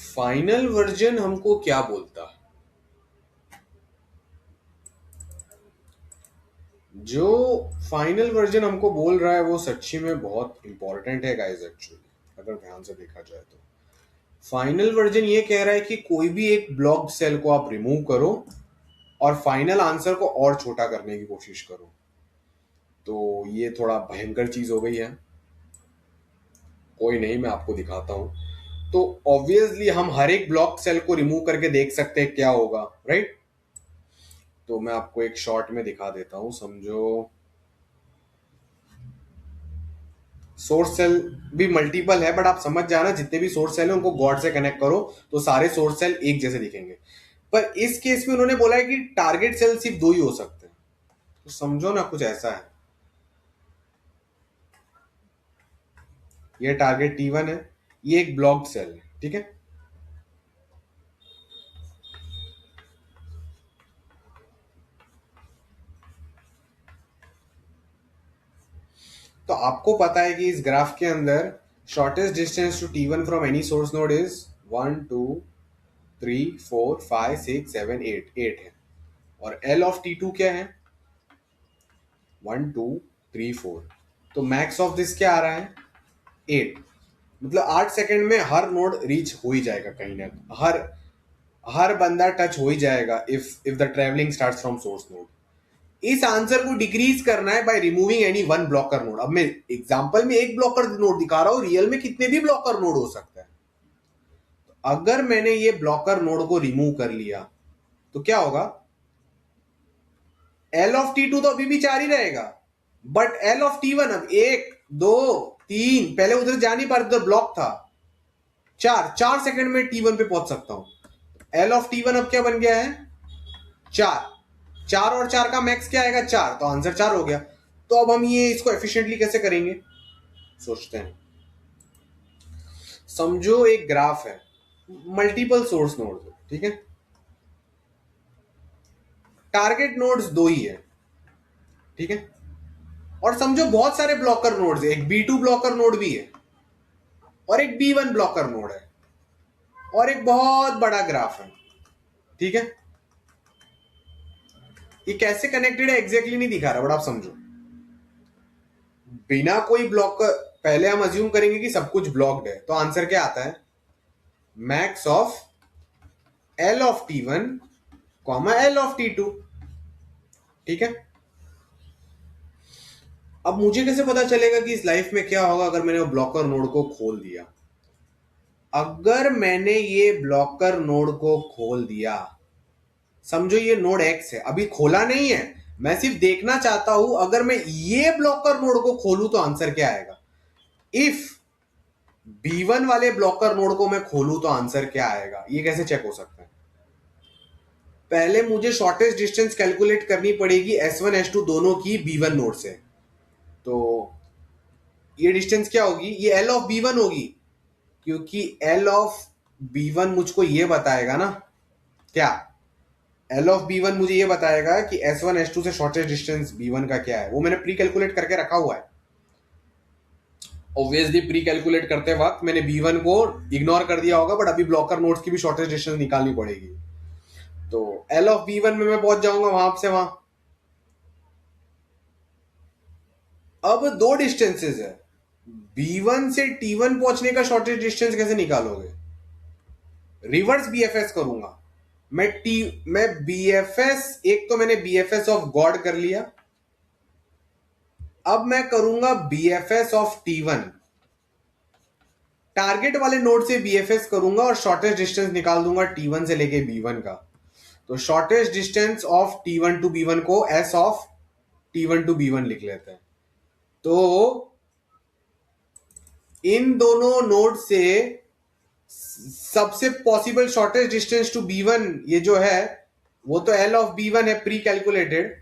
फाइनल वर्जन हमको क्या बोलता है? जो फाइनल वर्जन हमको बोल रहा है वो सच्ची में बहुत इंपॉर्टेंट है गाइस। एक्चुअली अगर ध्यान से देखा जाए तो फाइनल वर्जन ये कह रहा है कि कोई भी एक ब्लॉक्ड सेल को आप रिमूव करो, और फाइनल आंसर को और छोटा करने की कोशिश करो। तो ये थोड़ा भयंकर चीज हो गई है। कोई नहीं, मैं आपको दिखाता हूं। तो ऑब्वियसली हम हर एक ब्लॉक सेल को रिमूव करके देख सकते हैं क्या होगा, राइट। तो मैं आपको एक शॉर्ट में दिखा देता हूं, समझो। सोर्स सेल भी मल्टीपल है, बट आप समझ जाना जितने भी सोर्स सेल है उनको गॉड से कनेक्ट करो तो सारे सोर्स सेल एक जैसे दिखेंगे। पर इस केस में उन्होंने बोला है कि टारगेट सेल सिर्फ दो ही हो सकते हैं। तो समझो ना, कुछ ऐसा है। ये टारगेट T1 है, ये एक ब्लॉक्ड सेल है, ठीक है। तो आपको पता है कि इस ग्राफ के अंदर shortest distance to T1 from any source node is 1 2 3 4 5 6 7 8 है। और L ऑफ T2 क्या है? 1 2 3 4। तो मैक्स ऑफ दिस क्या आ रहा है? 8। मतलब 8 सेकंड में हर नोड रीच हो ही जाएगा, कहीं ना हर हर बंदा टच हो ही जाएगा if the travelling starts from source node. इस आंसर को डिक्रीज करना है by removing any one blocker node. अब मैं एग्जांपल में एक ब्लॉकर नोड दिखा रहा हूं, रियल में कितने भी ब्लॉकर नोड हो सकता है। तो अगर मैंने ये ब्लॉकर नोड को रिमूव कर लिया तो क्या होगा? एल ऑफ T2 तो अभी भी 4 ही रहेगा, बट एल ऑफ T1 अब 1 2 3, पहले उधर जा नहीं पा रहे, उधर ब्लॉक था। 4 4 सेकंड में T1 पे पहुंच सकता हूं। एल ऑफ T1 अब क्या बन गया है? 4। 4 और 4 का मैक्स क्या आएगा? 4। तो आंसर 4 हो गया। तो अब हम ये इसको एफिशिएंटली कैसे करेंगे, सोचते हैं। समझो एक ग्राफ है, मल्टीपल सोर्स नोड, ठीक है। टारगेट नोड्स दो ही है, ठीक है। और समझो बहुत सारे ब्लॉकर नोड्स है, एक B2 ब्लॉकर नोड भी है और एक B1 ब्लॉकर नोड है और एक बहुत बड़ा ग्राफ है, ठीक है। ये कैसे कनेक्टेड है एग्जैक्टली नहीं दिखा रहा, बट आप समझो। बिना कोई ब्लॉकर, पहले हम अज्यूम करेंगे कि सब कुछ ब्लॉक्ड है, तो आंसर क्या आता है? Max of L of T1 comma L of T2, ठीक है। अब मुझे कैसे पता चलेगा कि इस लाइफ में क्या होगा अगर मैंने वो ब्लॉकर नोड को खोल दिया? अगर मैंने ये ब्लॉकर नोड को खोल दिया, समझो ये नोड X है, अभी खोला नहीं है, मैं सिर्फ देखना चाहता हूं। अगर मैं ये ब्लॉकर नोड को खोलूं तो आंसर क्या आएगा? इफ B1 वाले ब्लॉकर नोड को मैं खोलूं तो आंसर क्या आएगा? ये कैसे चेक हो सकता है? पहले मुझे शॉर्टेस्ट डिस्टेंस कैलकुलेट करनी पड़ेगी S1 S2 दोनों की B1 नोड से। तो ये डिस्टेंस क्या होगी? ये L ऑफ B1 होगी, क्योंकि L ऑफ B1 मुझको ये बताएगा ना, क्या? L ऑफ B1 मुझे ये बताएगा कि S1 S2 से शॉर्टेस्ट डिस्टेंस B1 का क्या है। वो मैंने प्री कैलकुलेट करके रखा हुआ है। ऑब्वियसली प्री कैलकुलेट करते वक्त मैंने B1 को इग्नोर कर दिया होगा, बट अभी ब्लॉकर नोड्स की भी शॉर्टेस्ट डिस्टेंस निकालनी पड़ेगी। तो L ऑफ B1 में मैं पहुंच जाऊंगा वहां से वहां। अब दो डिस्टेंसेस है, B1 से T1 पहुंचने का शॉर्टेस्ट डिस्टेंस कैसे निकालोगे? रिवर्स BFS करूंगा मैं BFS, एक तो मैंने BFS ऑफ गॉड कर लिया, अब मैं करूंगा BFS ऑफ T1। टारगेट वाले नोड से BFS करूंगा और शॉर्टेस्ट डिस्टेंस निकाल दूंगा T1 से लेके B1 का। तो shortest distance of T1 to B1 को S of T1 to B1 लिख लेते हैं। तो इन दोनों नोड से सबसे possible shortest distance to B1 ये जो है वो तो L ऑफ B1 है प्री कैलकुलेटेड,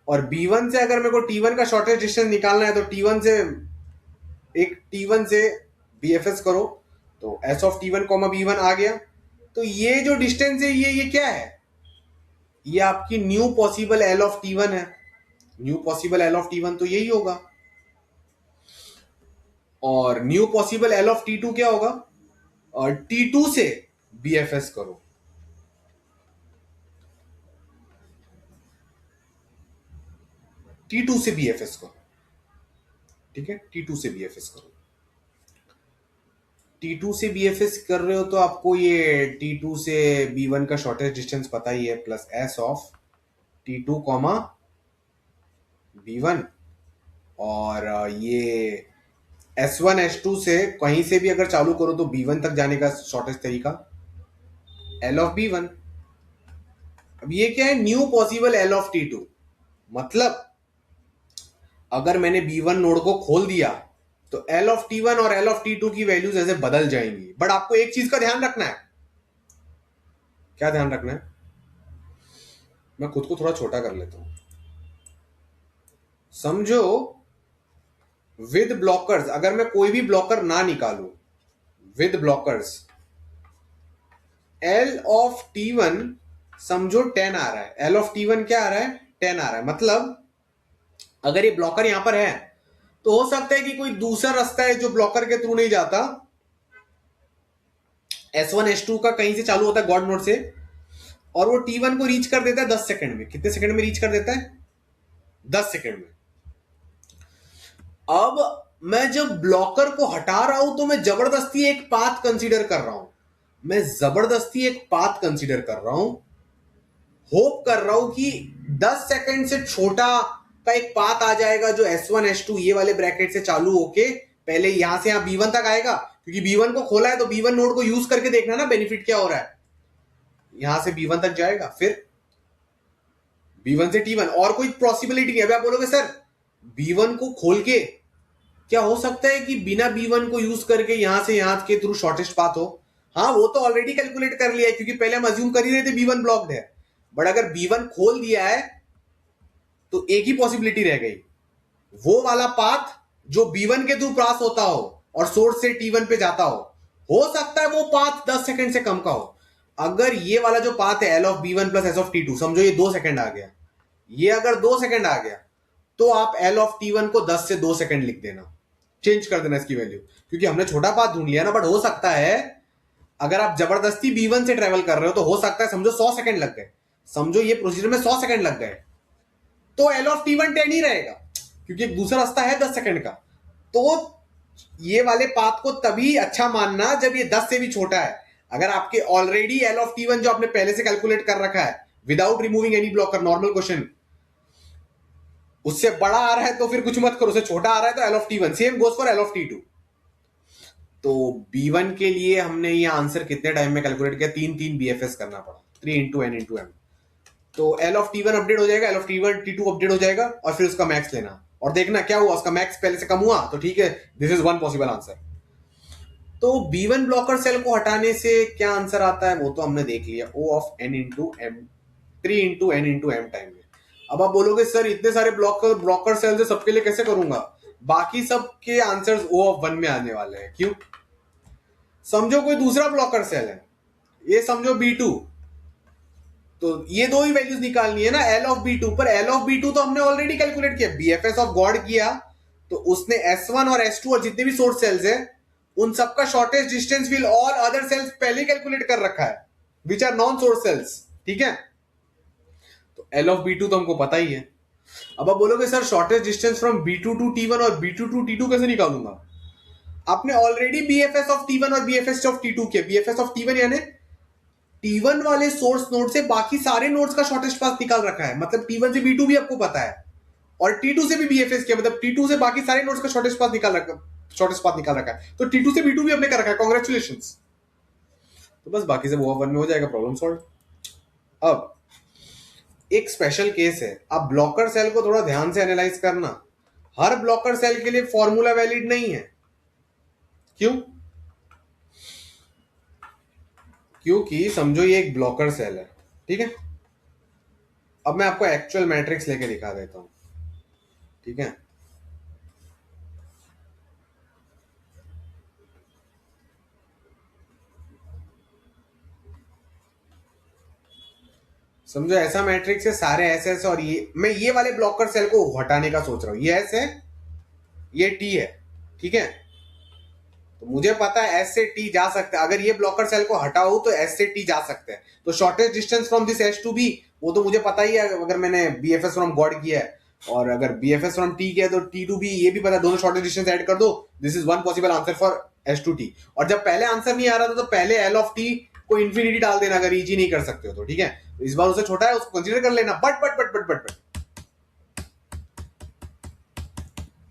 और B1 से अगर मेरे को T1 का शॉर्टेस्ट डिस्टेंस निकालना है तो T1 से BFS करो, तो S of T1 comma B1 आ गया। तो ये जो डिस्टेंस है ये क्या है? ये आपकी new possible L of T1 है। New possible L of T1 तो यही होगा। और new possible L of T2 क्या होगा? और T2 से BFS करो। T2 से BFS करो, ठीक है। T2 से BFS करो। T2 से BFS कर रहे हो तो आपको ये T2 से B1 का शॉर्टेस्ट डिस्टेंस पता ही है, plus S of T2 comma B1। और ये S1 S2 से कहीं से भी अगर चालू करो तो B1 तक जाने का शॉर्टेस्ट तरीका L ऑफ B1। अब ये क्या है, new possible L of T2, मतलब अगर मैंने B1 नोड को खोल दिया तो L ऑफ T1 और L ऑफ T2 की वैल्यूज ऐसे बदल जाएंगी। बट आपको एक चीज का ध्यान रखना है। क्या ध्यान रखना है? मैं खुद को थोड़ा छोटा कर लेता हूं। समझो विद ब्लॉकर्स, अगर मैं कोई भी ब्लॉकर ना निकालू, with blockers L of T1 समझो 10 आ रहा है। L ऑफ T1 क्या आ रहा है? 10 आ रहा है। मतलब अगर ये ब्लॉकर यहां पर है तो हो सकता है कि कोई दूसरा रास्ता है जो ब्लॉकर के थ्रू नहीं जाता, S1 S2 का कहीं से चालू होता है गॉड नोड से, और वो T1 को रीच कर देता है 10 सेकंड में। कितने सेकंड में रीच कर देता है? 10 सेकंड में। अब मैं जब ब्लॉकर को हटा रहा हूं तो मैं जबरदस्ती एक पाथ कंसीडर कर रहा हूं। मैं जबरदस्ती एक पाथ कंसीडर कर रहा हूं, होप कर रहा हूं कि 10 सेकंड से छोटा का एक पाथ आ जाएगा जो S1 S2 ये वाले ब्रैकेट से चालू होके पहले यहां से यहां B1 तक आएगा। क्योंकि B1 को खोला है तो B1 नोड को यूज करके देखना ना बेनिफिट क्या हो रहा है। यहां से B1 तक जाएगा, फिर B1 से T1। और कोई पॉसिबिलिटी नहीं है। अभी आप बोलोगे सर B1 को खोल के क्या हो सकता है कि बिना B1 को यूज करके यहां से यहां के थ्रू शॉर्टेस्ट पाथ हो? हाँ, वो तो ऑलरेडी कैलकुलेट कर लिया है क्योंकि पहले हम अज्यूम कर ही रहे थे B1 ब्लॉक्ड है। बट अगर B1 खोल दिया है तो एक ही पॉसिबिलिटी रह गई, वो वाला पाथ जो B1 के थ्रू पास होता हो और सोर्स से T1 पे जाता हो सकता है वो पाथ 10 सेकंड से कम का हो। अगर ये वाला जो पाथ है L of B1 plus S of T2, समझो ये 2 सेकंड आ गया, ये अगर 2 सेकंड आ गया तो आप L ऑफ T1 को 10 से 2 सेकंड लिख देना, चेंज कर देना इसकी वैल्यू, क्योंकि हमने छोटा पाथ ढूंढ लिया ना। बट हो सकता है अगर आप जबरदस्ती B1 से ट्रेवल कर रहे हो तो हो सकता है समझो 100 सेकंड लग गए, समझो ये प्रोसीजर में 100 सेकंड लग गए, तो L ऑफ T1 10 ही रहेगा क्योंकि एक दूसरा रास्ता है 10 सेकंड का। तो ये वाले पाथ को तभी अच्छा मानना जब ये 10 से भी छोटा है। अगर आपके ऑलरेडी L ऑफ T1 जो आपने पहले से कैलकुलेट कर रखा है without removing any blocker, normal question, उससे बड़ा आ रहा है तो फिर कुछ मत करो, उससे छोटा आ रहा है तो L of T1। Same goes for L of T2। तो B1 के लिए हमने ये आंसर कितने टाइम में कैलकुलेट किया? 3 BFS करना पड़ा, 3 इंटू N इंटू M। तो L ऑफ T1 अपडेट हो जाएगा, L of T1 T2 update हो जाएगा, और फिर उसका मैक्स लेना और देखना क्या हुआ। उसका मैक्स पहले से कम हुआ तो ठीक है, this is one possible answer. तो B1 ब्लॉकर सेल को हटाने से क्या आंसर आता है वो तो हमने देख लिया, O of N into M, 3 into N into M time में। अब आप बोलोगे सर इतने सारे ब्लॉकर सेल से सबके लिए कैसे करूंगा? बाकी सबके आंसर्स O ऑफ 1 में आने वाले हैं। क्यों? समझो कोई दूसरा ब्लॉकर सेल है, ये समझो B2, तो ये दो ही वैल्यूज निकालनी है ना, L ऑफ B2। पर L ऑफ B2 तो हमने ऑलरेडी कैलकुलेट किया, BFS ऑफ गॉड किया, तो उसने S1 और S2 और जितने भी सोर्स सेल्स है उन सबका shortest distance will all other cells पहले कैलकुलेट कर रखा है, which are non source cells. ठीक है, तो L ऑफ B2 तो हमको पता ही है। अब आप बोलोगे sir shortest distance from B2 to T1 और B2 टू T2 कैसे निकालूंगा? आपने ऑलरेडी BFS ऑफ T1 और BFS ऑफ T2 किया। BFS ऑफ T1 यानी T1 वाले सोर्स नोड से बाकी सारे नोड्स का शॉर्टेस्ट पाथ निकाल रखा है, मतलब T1 से B2 भी आपको पता है, और T2 से भी BFS किया, मतलब T2 से बाकी सारे नोड्स का शॉर्टेस्ट पाथ निकाल रखा है। तो T2 से B2 भी आपने कर रखा है, कांग्रेचुलेशंस। तो बस बाकी सब O1 में हो जाएगा, प्रॉब्लम सॉल्व। अब एक स्पेशल केस है, आप ब्लॉकर सेल को थोड़ा ध्यान से एनालाइज करना। हर ब्लॉकर सेल के लिए फॉर्मूला वैलिड नहीं है। क्यों? क्योंकि समझो ये एक ब्लॉकर सेल है, ठीक है। अब मैं आपको एक्चुअल मैट्रिक्स लेके दिखा देता हूं, ठीक है। समझो ऐसा मैट्रिक्स है, सारे एस एस, और ये मैं ये वाले ब्लॉकर सेल को हटाने का सोच रहा हूं। ये एस है, ये टी है, ठीक है। तो मुझे पता है एस से टी जा सकते हैं। अगर ये ब्लॉकर सेल को हटाओ तो एस से टी जा सकते हैं। तो shortest distance from this S to B वो तो मुझे पता ही है, अगर मैंने B F S from god किया है, और अगर B F S from T किया है तो टी टू बी, ये भी पता है। दोनों शॉर्टेस्ट डिस्टेंस ऐड कर दो, this is one possible answer for S to T, और जब पहले आंसर नहीं आ रहा था तो पहले एल ऑफ टी को इन्फिनिटी डाल देना अगर ईजी नहीं कर सकते हो तो, ठीक है। तो इस बार उससे छोटा है, उसको कंसीडर कर लेना। बट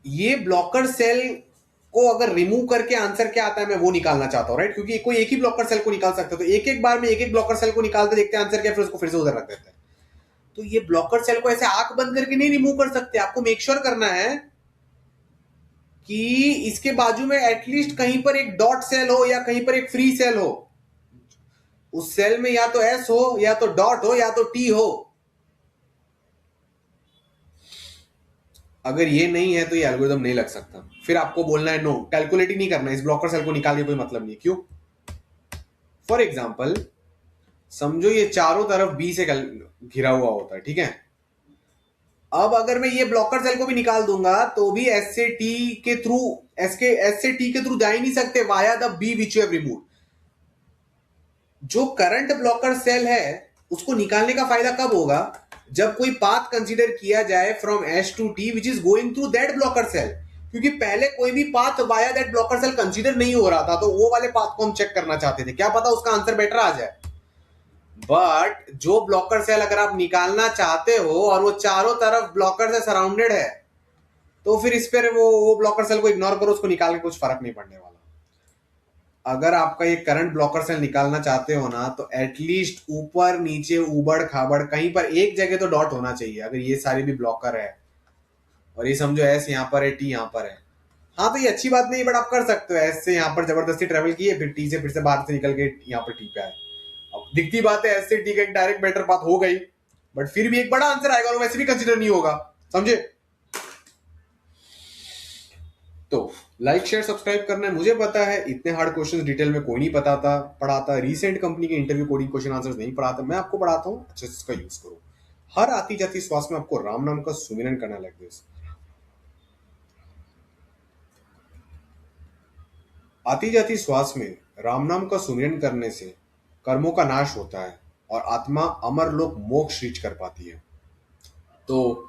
ये ब्लॉकर सेल को अगर रिमूव करके आंसर क्या आता है मैं वो निकालना चाहता हूं, राइट, क्योंकि कोई एक ही ब्लॉकर सेल को निकाल सकता है, तो एक एक बार में एक एक ब्लॉकर सेल को निकालते देखते हैं आंसर क्या, फिर उसको फिर से उधर रख देते हैं। तो ये ब्लॉकर सेल को ऐसे आंख बंद करके नहीं रिमूव कर सकते, आपको मेक श्योर करना है कि इसके बाजू में एटलीस्ट कहीं पर एक डॉट सेल हो या कहीं पर एक फ्री सेल हो। उस सेल में या तो एस हो या तो डॉट हो या तो टी हो। अगर ये नहीं है तो ये एल्गोरिथम नहीं लग सकता। फिर आपको बोलना है नो, कैलकुलेट ही नहीं करना, इस ब्लॉकर सेल को निकाल के कोई मतलब नहीं है। क्यों? फॉर एग्जाम्पल समझो ये चारों तरफ बी से घिरा हुआ होता है, ठीक है। अब अगर मैं ये ब्लॉकर सेल को भी निकाल दूंगा तो भी एस से टी के थ्रू, एस से टी के थ्रू जा ही नहीं सकते via the B which you have removed. जो करंट ब्लॉकर सेल है उसको निकालने का फायदा कब होगा, जब कोई पाथ कंसीडर किया जाए from S to T which is going through that blocker cell. क्योंकि पहले कोई भी path via that blocker cell consider नहीं हो रहा था, तो वो वाले पाथ को हम चेक करना चाहते थे, क्या पता उसका आंसर बेटर आ जाए। बट जो ब्लॉकर सेल अगर आप निकालना चाहते हो और वो चारों तरफ ब्लॉकर से सराउंडेड है, तो फिर इस पर वो ब्लॉकर सेल को इग्नोर करो, उसको निकाल के कुछ फर्क नहीं पड़ने वाला। अगर आपका ये करंट ब्लॉकर सेल निकालना चाहते हो ना, तो एटलीस्ट ऊपर नीचे ऊबड़ खाबड़ कहीं पर एक जगह तो डॉट होना चाहिए। अगर ये सारे भी ब्लॉकर है और ये समझो एस यहाँ पर है, टी यहाँ पर है, हाँ तो ये अच्छी बात नहीं, बट आप कर सकते हो एस से यहाँ पर जबरदस्ती ट्रेवल किए, फिर टी से फिर से बाहर से निकल के यहाँ पर टी पे आए। अब दिखती बात है एस से टी का एक डायरेक्ट बेटर पाथ हो गई, बट फिर भी एक बड़ा आंसर आएगा और वैसे भी कंसिडर नहीं होगा, समझे। तो लाइक शेयर सब्सक्राइब करना है, मुझे पता है इतने हार्ड क्वेश्चंस डिटेल में कोई नहीं पढ़ाता, रीसेंट कंपनी के इंटरव्यू कोडिंग क्वेश्चन आंसर्स नहीं पढ़ाता, मैं आपको पढ़ाता हूँ, अच्छे से इसका यूज करो। हर आती जाती श्वास में आपको राम नाम का सुमिरन करना, लाइक दिस। आती जाती श्वास में राम नाम का सुमिरन करने से कर्मों का नाश होता है और आत्मा अमर लोक मोक्ष रीच कर पाती है। तो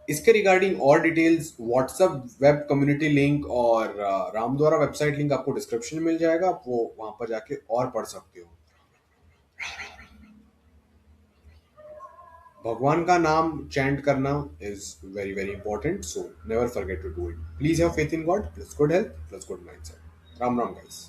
इसके रिगार्डिंग और details WhatsApp web community link और रामद्वारा वेबसाइट लिंक आपको डिस्क्रिप्शन में मिल जाएगा, आप वो वहां पर जाके और पढ़ सकते हो। भगवान का नाम चैंट करना is very very important, so never forget to do it. Please have faith in God, plus good health, plus good mindset. Ram Ram guys.